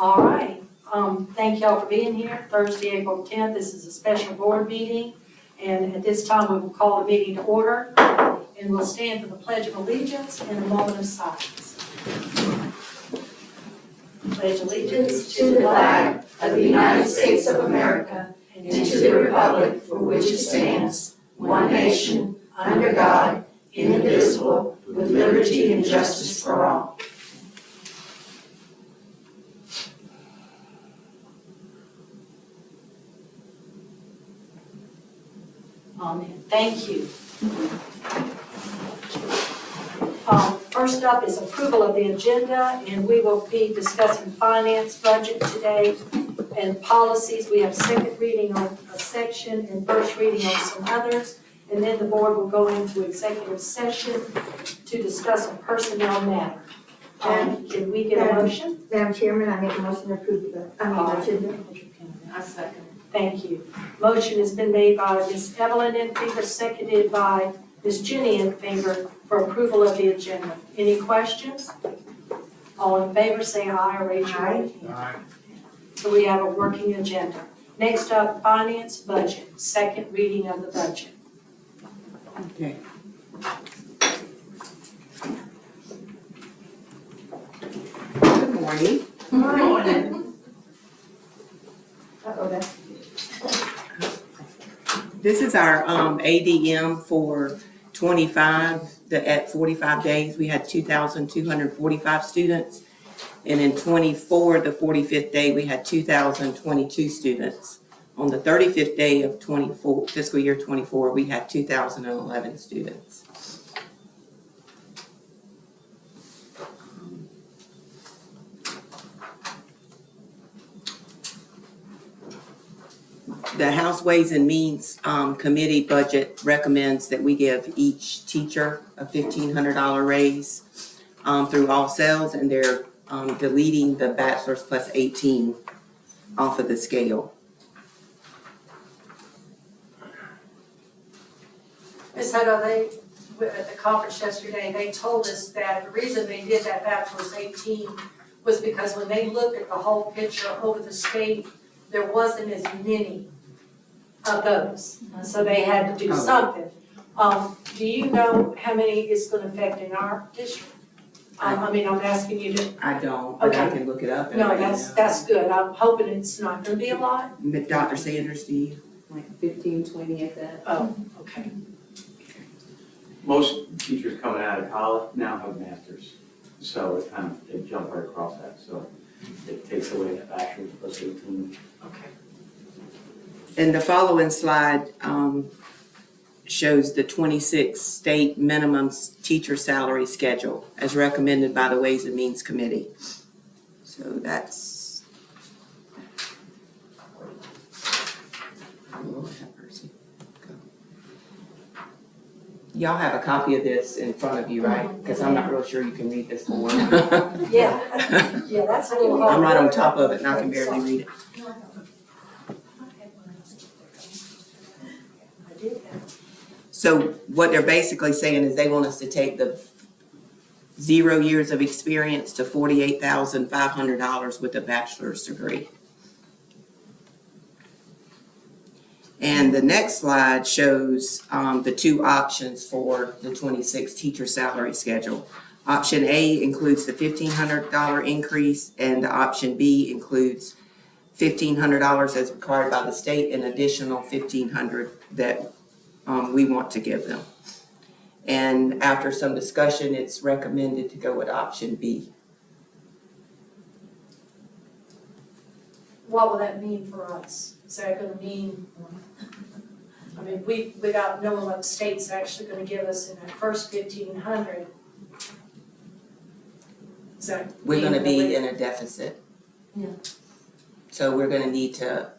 All right, thank y'all for being here. Thursday, April 10th, this is a special board meeting. And at this time, we will call the meeting to order. And we'll stand for the Pledge of Allegiance and a moment of silence. Pledge allegiance to the flag of the United States of America and to the republic for which it stands, one nation, under God, indivisible, with liberty and justice for all. Amen. Thank you. First up is approval of the agenda, and we will be discussing finance, budget today, and policies. We have second reading on a section and first reading on some others, and then the board will go into executive session to discuss a personnel matter. Can we get a motion? Madam Chairman, I make a motion to approve the agenda. I second. Thank you. Motion has been made by Ms. Evelyn in favor, seconded by Ms. Jenny in favor for approval of the agenda. Any questions? All in favor, say aye or raise your right hand. Aye. So we have a working agenda. Next up, finance budget, second reading of the budget. Okay. Good morning. Morning. Uh-oh, that's. This is our ADM for 25. At 45 days, we had 2,245 students. And in 24, the 45th day, we had 2,022 students. On the 35th day of fiscal year 24, we had 2,011 students. The House Ways and Means Committee budget recommends that we give each teacher a $1,500 raise through all sales, and they're deleting the bachelor's plus 18 off of the scale. Ms. Hutto, at the conference yesterday, they told us that the reason they did that bachelor's 18 was because when they looked at the whole picture over the state, there wasn't as many of those, so they had to do something. Do you know how many it's going to affect in our district? I mean, I'm asking you to. I don't, but I Okay. can look it up. No, that's good. I'm hoping it's not going to be a lot. Dr. Sanders, do you? Like 15, 20 at that. Oh, okay. Most teachers coming out of college now have masters, so it kind of, they jump right across that, so it takes away the bachelor's plus 18. Okay. And the following slide shows the 26 state minimum teacher salary schedule as recommended by the Ways and Means Committee. So that's, Lord have mercy. Y'all have a copy of this in front of you, right? Because I'm not real sure you can read this whole one. Yeah, yeah, that's a little hard. I'm right on top of it and I can barely read it. I did have. So what they're basically saying is they want us to take the 0 years of experience to $48,500 with a bachelor's degree. And the next slide shows the two options for the 26 teacher salary schedule. Option A includes the $1,500 increase, and option B includes $1,500 as required by the state, an additional $1,500 that we want to give them. And after some discussion, it's recommended to go with option B. What will that mean for us? Is that gonna mean, I mean, without knowing what the state's actually gonna give us in that first 1,500, is that? We're gonna mean be in a deficit. Yeah. So we're gonna need to,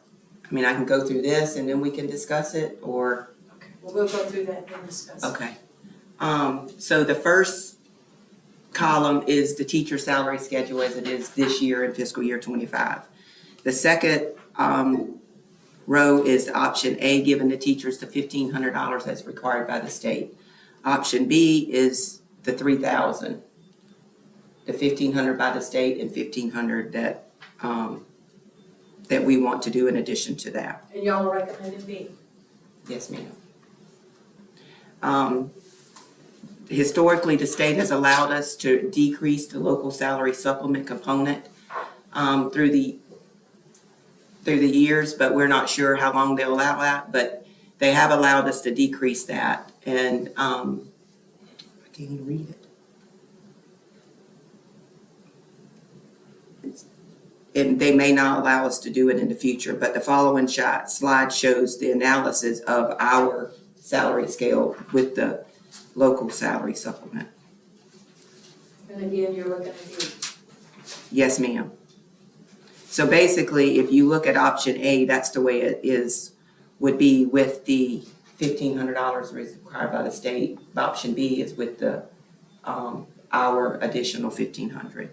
I mean, I can go through this and then we can discuss it, or, Okay, well, we'll go through that and discuss it. okay. So the first column is the teacher salary schedule as it is this year in fiscal year 25. The second row is option A, giving the teachers the $1,500 as required by the state. Option B is the $3,000, the $1,500 by the state and $1,500 that that we want to do in addition to that. And y'all are recommending me. Yes, ma'am. Historically, the state has allowed us to decrease the local salary supplement component through the years, but we're not sure how long they'll allow that. But they have allowed us to decrease that, and I can't even read it. And they may not allow us to do it in the future, but the following slide shows the analysis of our salary scale with the local salary supplement. And again, you're looking at me. Yes, ma'am. So basically, if you look at option A, that's the way it would be with the $1,500 required by the state. Option B is with the our additional $1,500.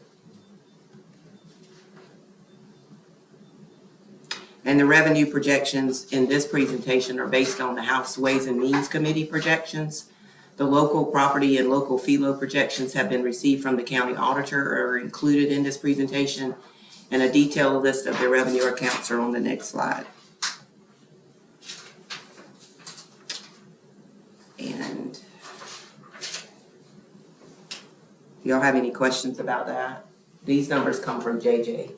And the revenue projections in this presentation are based on the House Ways and Means Committee projections. The local property and local FILO projections have been received from the county auditor or are included in this presentation, and a detailed list of the revenue accounts are on the next slide. And do y'all have any questions about that? These numbers come from JJ.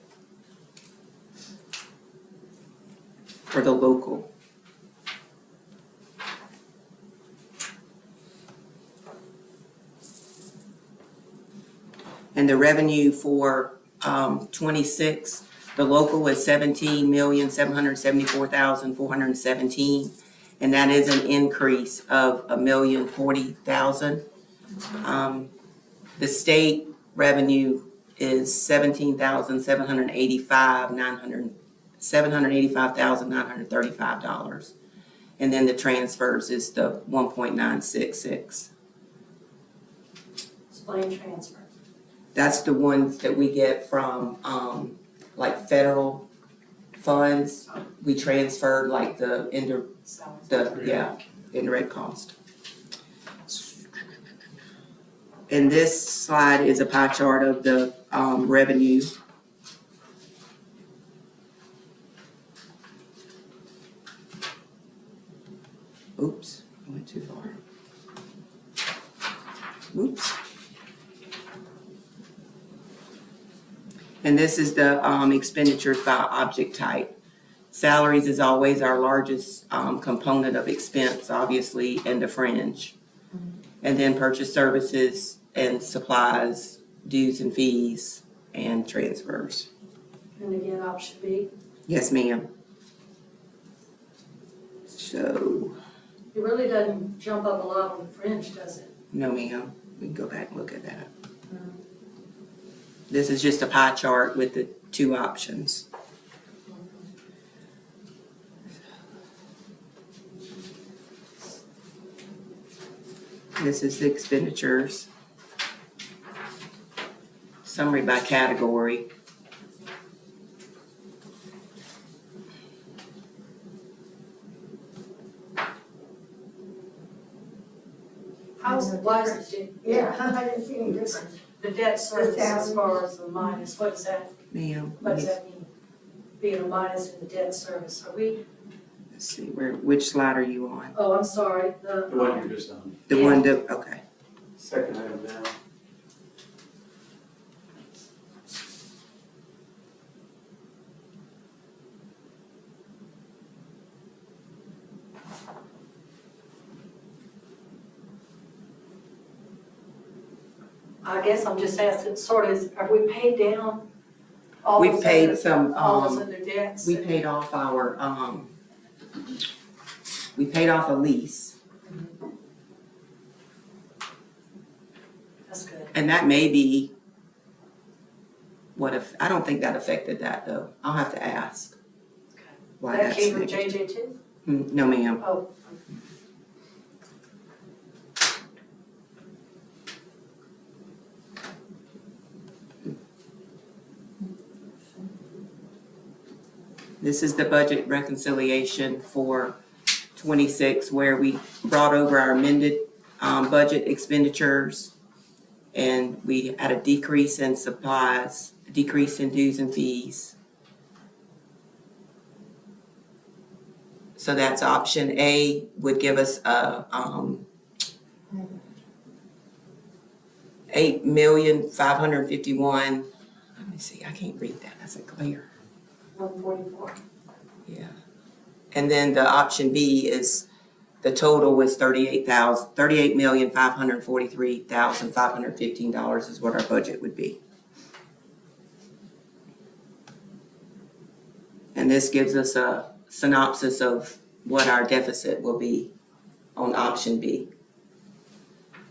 For the local. And the revenue for 26, the local is 17,774,417, and that is an increase of $1,040,000. The state revenue is $785,935. And then the transfers is the 1.966. Explain transfer. That's the ones that we get from like federal funds. We transfer like the indirect cost. And this slide is a pie chart of the revenue. Oops, I went too far. Oops. And this is the expenditures by object type. Salaries is always our largest component of expense, obviously, and the fringe. And then purchase services and supplies, dues and fees, and transfers. And again, option B. Yes, ma'am. So, It really doesn't jump up a lot on the fringe, does it? no, ma'am. We can go back and look at that. This is just a pie chart with the two options. This is the expenditures. Summary by category. Why is it? Yeah, I didn't see any difference. The debt service as salary. far as the minus, what does that Ma'am, mean? Being a minus in the debt service, are we, let's see, which slide are you on? oh, I'm sorry, The one you're just on. The Yeah. one that, okay. Second item down. I guess I'm just asking, sort of, have we paid down all We've those paid other- some, all those other debts? we paid off our, we paid off a lease, That's good. and that may be what if, I don't think that affected that though. I'll have to ask. Okay. Why That that's came from negative. JJ too? No, ma'am. Oh, This is the budget reconciliation for 26, where we brought over our amended budget expenditures, and we had a decrease in supplies, a decrease in dues and fees, So that's option A, would give us a, 8,551,000. Let me see, I can't read that, that's a glare. 144. Yeah. And then the option B is, the total was $38,543,515 is what our budget would be. And this gives us a synopsis of what our deficit will be on option B.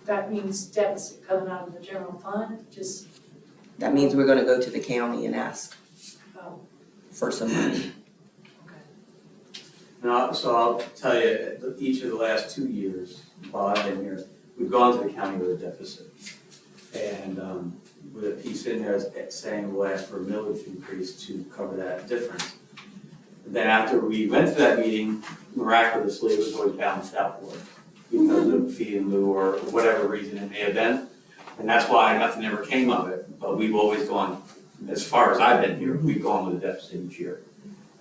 That means deficit coming out of the general fund, just, That means we're gonna go to the county and ask oh, for some money. So I'll tell you, each of the last 2 years while I've been here, we've gone to the county with a deficit. And with a piece in there saying we'll ask for a millage increase to cover that difference. Then after we went to that meeting, miraculously, it was always balanced out for us because of fee in lieu or whatever reason it may have been. And that's why nothing ever came of it, but we've always gone, as far as I've been here, we've gone with a deficit each year.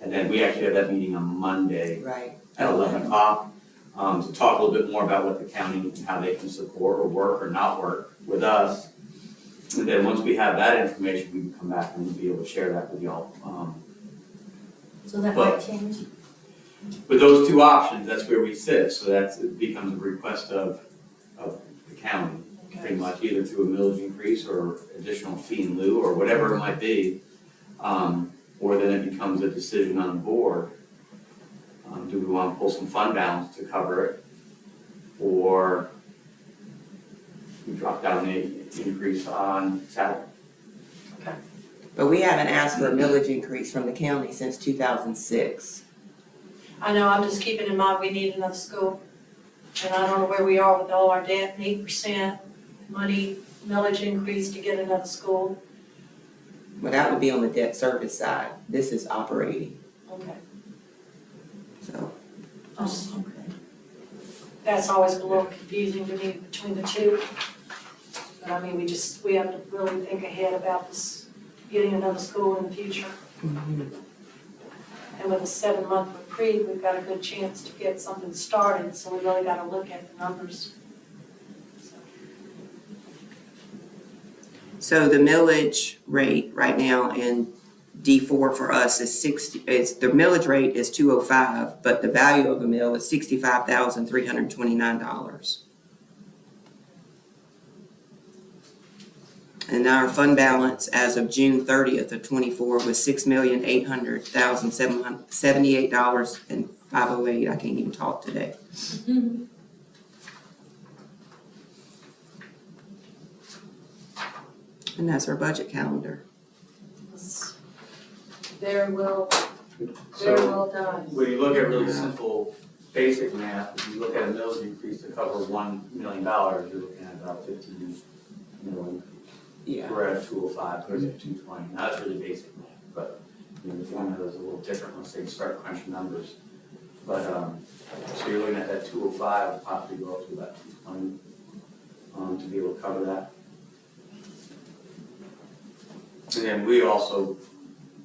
And then we actually had that meeting on Monday Right. at 11 o'clock to talk a little bit more about what the county and how they can support or work or not work with us. And then once we have that information, we can come back and we'll be able to share that with y'all. So that But- might change. With those two options, that's where we sit, so it becomes a request of the county, pretty much, either through a millage increase or additional fee in lieu or whatever it might be. Or then it becomes a decision on the board. Do we want to pull some fund balance to cover it? Or we drop down the increase on salary? But we haven't asked for a millage increase from the county since 2006. I know, I'm just keeping in mind, we need another school. And I don't know where we are with all our debt, 8% money, millage increase to get another school. But that would be on the debt service side. This is operating, Okay. so. Okay. That's always a little confusing to me between the two. But I mean, we have to really think ahead about this, getting another school in the future. And with a 7-month reprieve, we've got a good chance to get something started, so we really gotta look at the numbers. So the millage rate right now in D4 for us is the millage rate is 205, but the value of a mill is $65,329. And our fund balance as of June 30th of 24 was $6,800,778.508. I can't even talk today. And that's our budget calendar. It's very well So done. when you look at really simple, basic math, if you look at a millage increase to cover $1 million, you're looking at about 15 million. Yeah. We're at 205, goes at 220. Now, that's really basic math, but the formula is a little different once they start crunching numbers. But, so you're looking at that 205, will possibly go up to about 220 to be able to cover that. And then we're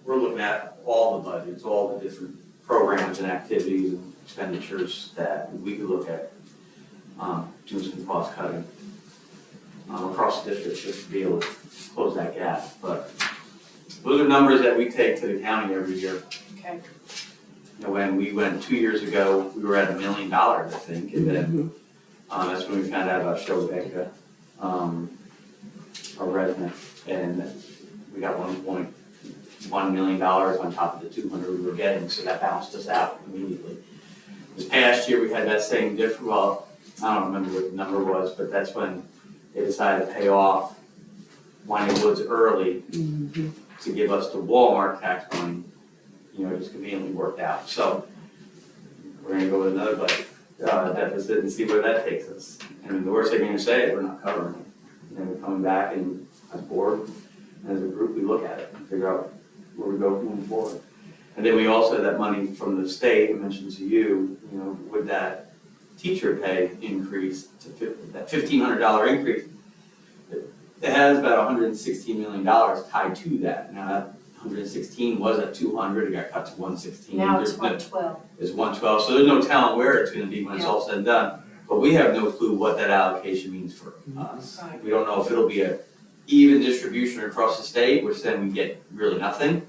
looking at all the budgets, all the different programs and activities and expenditures that we could look at, doing some cost cutting across the district just to be able to close that gap. But those are numbers that we take to the county every year. Okay. You know, when we went 2 years ago, we were at $1 million, I think, and then that's when we found out about Shobeka, our resident, and we got $1.1 million on top of the 200 we were getting, so that balanced us out immediately. This past year, we had that same difference. Well, I don't remember what the number was, but that's when they decided to pay off Winding Woods early to give us the Walmart tax money. You know, it just conveniently worked out. So we're gonna go with another budget deficit and see where that takes us. And the worst thing you're gonna say is we're not covering it. And then we're coming back and as a board, and as a group, we look at it and figure out where we go moving forward. And then we also had that money from the state, I mentioned to you, you know, with that teacher pay increase to that $1,500 increase, it has about $116 million tied to that. Now that 116 was at 200, it got cut to 116. Now it's There's no- 112. Is 112, so there's no telling where it's gonna be when it's all said and done. But we have no clue what that allocation means for us. Right. We don't know if it'll be a even distribution across the state, which then we get really nothing,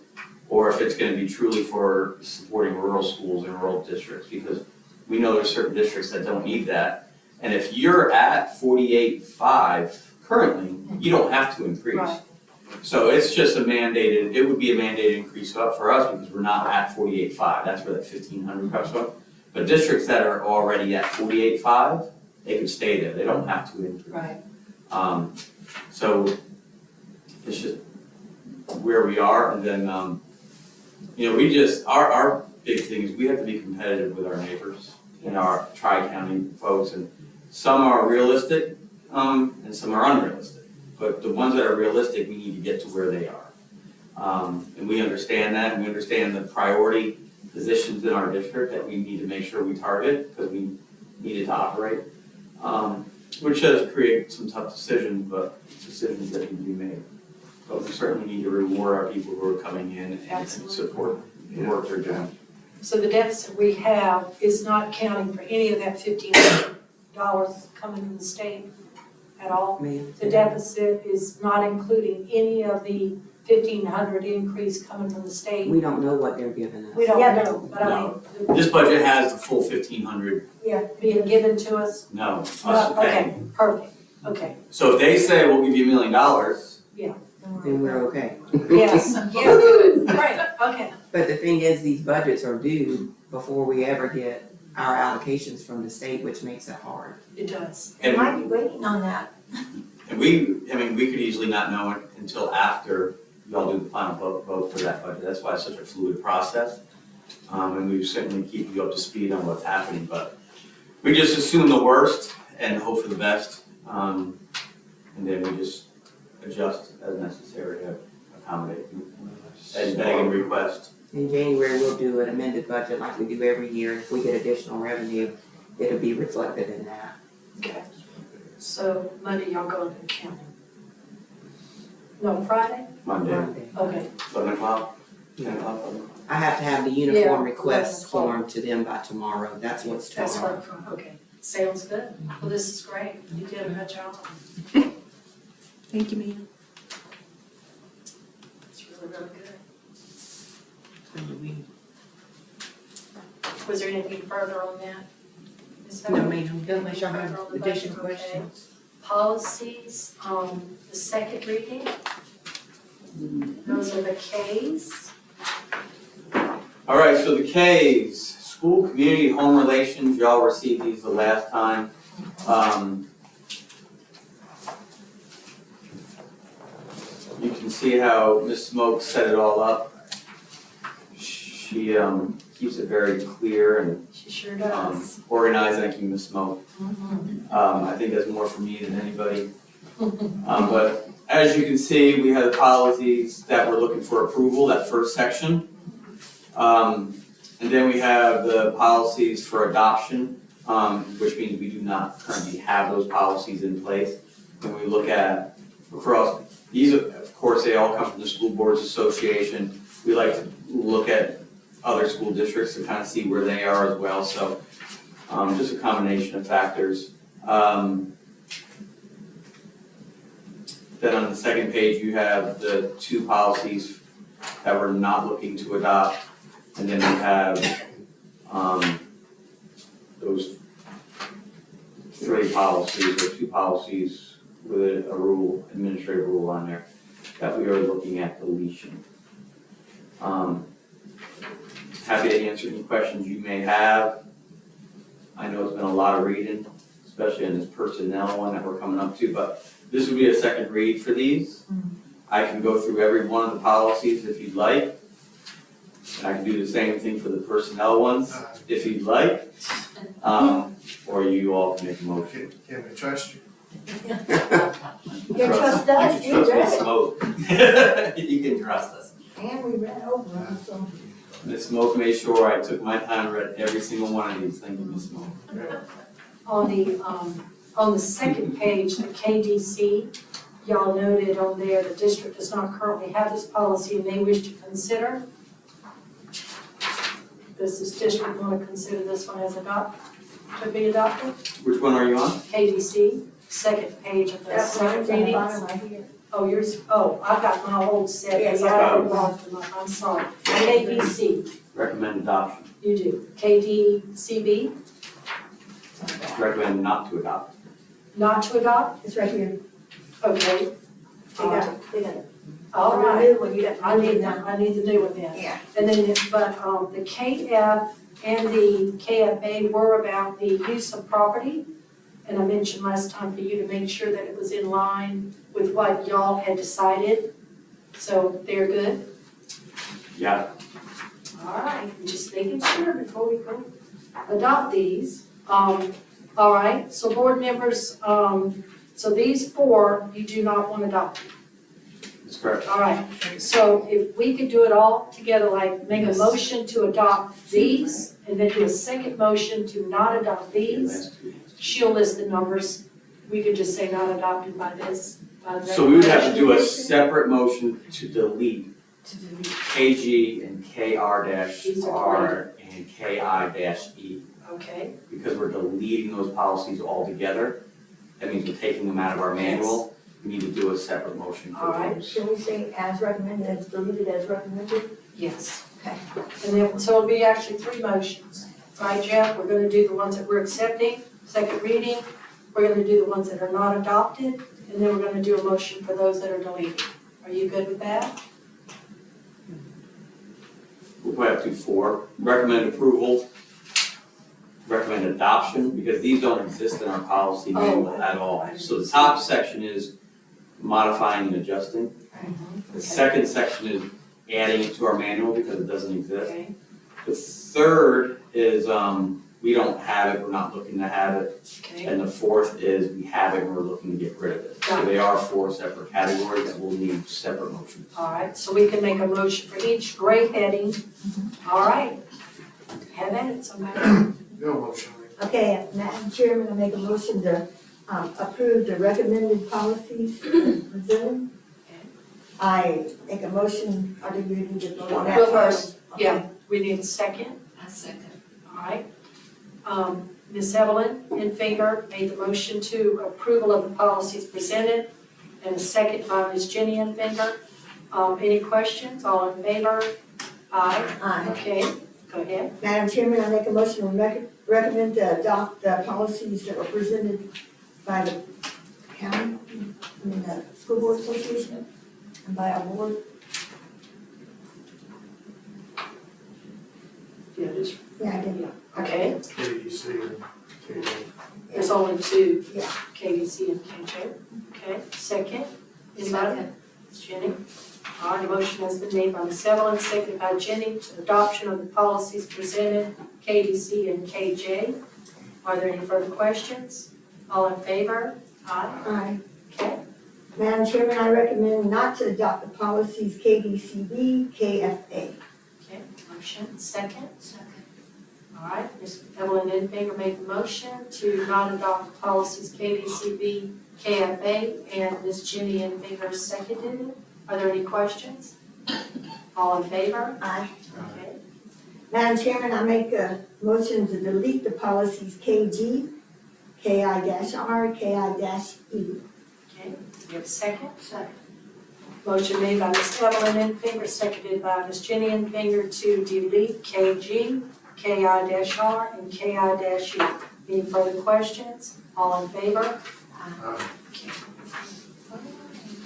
or if it's gonna be truly for supporting rural schools and rural districts, because we know there's certain districts that don't need that. And if you're at 48.5 currently, you don't have to increase. Right. So it's just a mandated, it would be a mandated increase up for us because we're not at 48.5, that's where that 1,500 comes from. But districts that are already at 48.5, they can stay there, they don't have to increase. Right. So it's just where we are, and then, we just, our big thing is we have to be competitive with our neighbors and our tri-county folks, and some are realistic, and some are unrealistic. But the ones that are realistic, we need to get to where they are. And we understand that, and we understand the priority positions in our district that we need to make sure we target, because we need it to operate. Which does create some tough decisions, but decisions that need to be made. But we certainly need to reward our people who are coming in and Absolutely. support the work they're doing. So the deficit we have is not counting for any of that $1,500 coming from the state at all? Ma'am? The deficit is not including any of the 1,500 increase coming from the state? We don't know what they're giving us. We don't Yeah, know, but I mean, This budget has the full 1,500, yeah, being given to us? no, us No, paying. okay, perfect, okay, So if they say, we'll give you $1 million, Then we're okay. yes, yeah, good, great, okay. But the thing is, these budgets are due before we ever get our allocations from the state, which makes it hard. It does. They might be waiting on that. and we could easily not know it until after y'all do the final vote for that budget. That's why it's such a fluid process. And we certainly keep you up to speed on what's happening, but we just assume the worst and hope for the best. And then we just adjust as necessary to accommodate and beg and request. In January, we'll do an amended budget like we do every year. If we get additional revenue, it'll be reflected in that. Okay, so Monday y'all going to the county? No, Friday? Monday, Okay, 11 o'clock, 10 o'clock. I have to have the uniform Yeah, request 11 o'clock. form to them by tomorrow. That's what's that's tomorrow. right, okay, sounds good. Well, this is great, you did a good job. Thank you, ma'am. It's really, really good. Was there anything further on that? Ms. No, Valerie? ma'am. Unless y'all have Further on the budget? additional Okay. questions. Policies, the second reading. Those are the Ks. All right, so the Ks, school, community, home relations, y'all received these the last time. You can see how Ms. Smoke set it all up. She keeps it very clear and She sure does. organized. Thank you, Ms. Smoke. I think that's more for me than anybody. But as you can see, we have the policies that we're looking for approval, that first section. And then we have the policies for adoption, which means we do not currently have those policies in place. When we look at across, these, of course, they all come from the School Boards Association. We like to look at other school districts to kind of see where they are as well, so just a combination of factors. Then on the second page, you have the two policies that we're not looking to adopt, and then we have those three policies, or two policies with a rule, administrative rule on there, that we are looking at deletion. Happy to answer any questions you may have. I know it's been a lot of reading, especially in this personnel one that we're coming up to, but this would be a second read for these. I can go through every one of the policies if you'd like. And I can do the same thing for the personnel ones, if you'd like. Or you all can make a motion. Can we trust you? You trust us, You we can trust read Ms. it, Smoke. You can trust us. and we read over them, so. Ms. Smoke made sure I took my time and read every single one of these. Thank you, Ms. Smoke. On the second page, the KDC, y'all noted on there, the district does not currently have this policy and they wish to consider. Does this district want to consider this one as to be adopted? Which one are you on? KDC, second page of the That second mine's on the reading. bottom right here. Oh, yours, I've got my old set, Yes, yeah, I I haven't marked them up, I'm sorry. KDC, Recommend adoption. you do. KDCB, Recommend not to adopt. not to adopt, It's right here. okay. They got it, they got it. All The right, new one, you got I the need, new one. I need the new one then. Yeah. And then, the KF and the KFA were about the use of property. And I mentioned last time for you to make sure that it was in line with what y'all had decided. So they're good? Yeah. All right, just making sure before we go adopt these. All right, so board members, so these four, you do not want adopted. That's correct. All right, so if we could do it all together, like make a motion to adopt these, and then do a second motion to not adopt these. She'll list the numbers. We could just say not adopted by this. So we would have to do a separate motion to delete KG and KR-R and KI-E. Okay, Because we're deleting those policies altogether. That means we're taking them out of our manual. We need to do a separate motion All for right. those. Should we say as recommended, as deleted as recommended? yes. Okay. And then, so it'll be actually three motions. Right, Jeff? We're gonna do the ones that we're accepting, second reading. We're gonna do the ones that are not adopted, and then we're gonna do a motion for those that are deleted. Are you good with that? We'll probably have to do 4. Recommend approval. Recommend adoption, because these don't exist in our policy manual at all. So the top section is modifying and adjusting. The second section is adding it to our manual because it doesn't exist. Okay, The third is, we don't have it, we're not looking to have it. okay. And the fourth is we have it and we're looking to get rid of it. So they are 4 separate categories that will need separate motions. All right, so we can make a motion for each gray heading. All right. Have at it, somebody. No motion. Okay, Madam Chairman, I make a motion to approve the recommended policies presented. I make a motion, or do you need to vote on that? Go first. Okay. Yeah, we need a second. I second. All right. Ms. Evelyn Infinger made the motion to approval of the policies presented, and a second by Ms. Jenny Infinger. Any questions? All in favor? Aye. Aye. Okay, go ahead. Madam Chairman, I make a motion to recommend to adopt the policies that were presented by the county, the school board association, and by our board. Yeah, just, Yeah, I did. okay, KDC and KD. there's only two, Yeah. KDC and KJ. Okay, second, anybody? Ms. Jenny. All right, the motion has been made by Ms. Evelyn, seconded by Jenny, to adoption of the policies presented, KDC and KJ. Are there any further questions? All in favor? Aye. Aye. Okay, Madam Chairman, I recommend not to adopt the policies KDCB, KFA. okay, motion, second. Second. All right, Ms. Evelyn Infinger made the motion to not adopt the policies KDCB, KFA, and Ms. Jenny Infinger seconded it. Are there any questions? All in favor? Aye. Okay, Madam Chairman, I make a motion to delete the policies KG, KI-R, KI-E. okay, we have a second? Second. Motion made by Ms. Evelyn Infinger, seconded by Ms. Jenny Infinger to delete KG, KI-R, and KI-E. Any further questions? All in favor?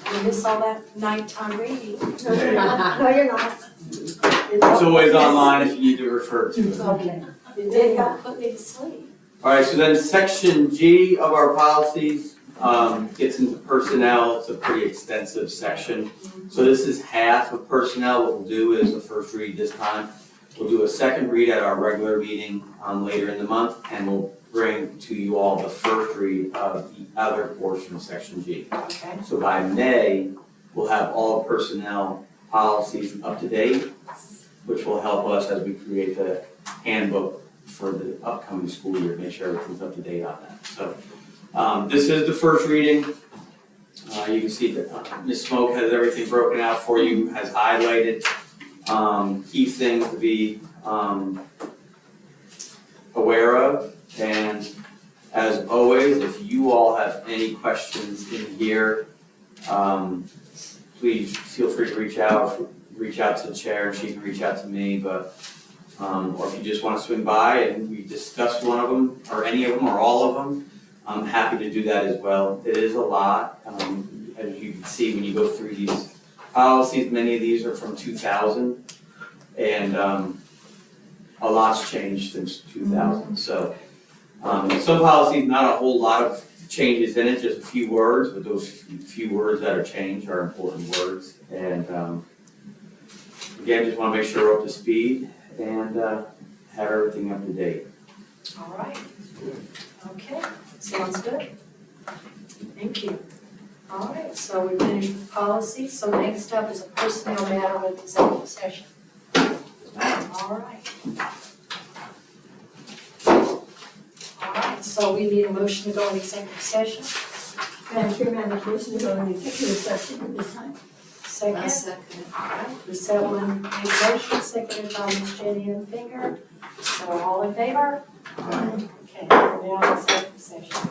I miss all that nighttime reading. No, you're not. No, you're not. It's always online if you need to refer to it. Okay, it did help put me to sleep. All right, so then section G of our policies gets into personnel. It's a pretty extensive section. So this is half of personnel. What we'll do is the first read this time. We'll do a second read at our regular meeting later in the month, and we'll bring to you all the first read of the other portion of section G. Okay, So by May, we'll have all personnel policies up to date, which will help us as we create the handbook for the upcoming school year, make sure everything's up to date on that. So this is the first reading. You can see that Ms. Smoke has everything broken out for you, has highlighted key things to be aware of. And as always, if you all have any questions in here, please feel free to reach out to the chair, and she can reach out to me, but, or if you just want to swing by and we discuss one of them, or any of them, or all of them, I'm happy to do that as well. It is a lot, as you can see when you go through these policies, many of these are from 2000, and a lot's changed since 2000, so. Some policies, not a whole lot of changes in it, just a few words, but those few words that are changed are important words. And again, just want to make sure we're up to speed and have everything up to date. All right. Okay, sounds good. Thank you. All right, so we finished with policy, so next up is a personnel matter with executive session. All right. All right, so we need a motion to go into executive session. Madam Chair, I have a motion to go into executive session at this time. Second. second. All right, Ms. Evelyn made a motion, seconded by Ms. Jenny and Finger. So all in favor? Okay, we're now in executive session.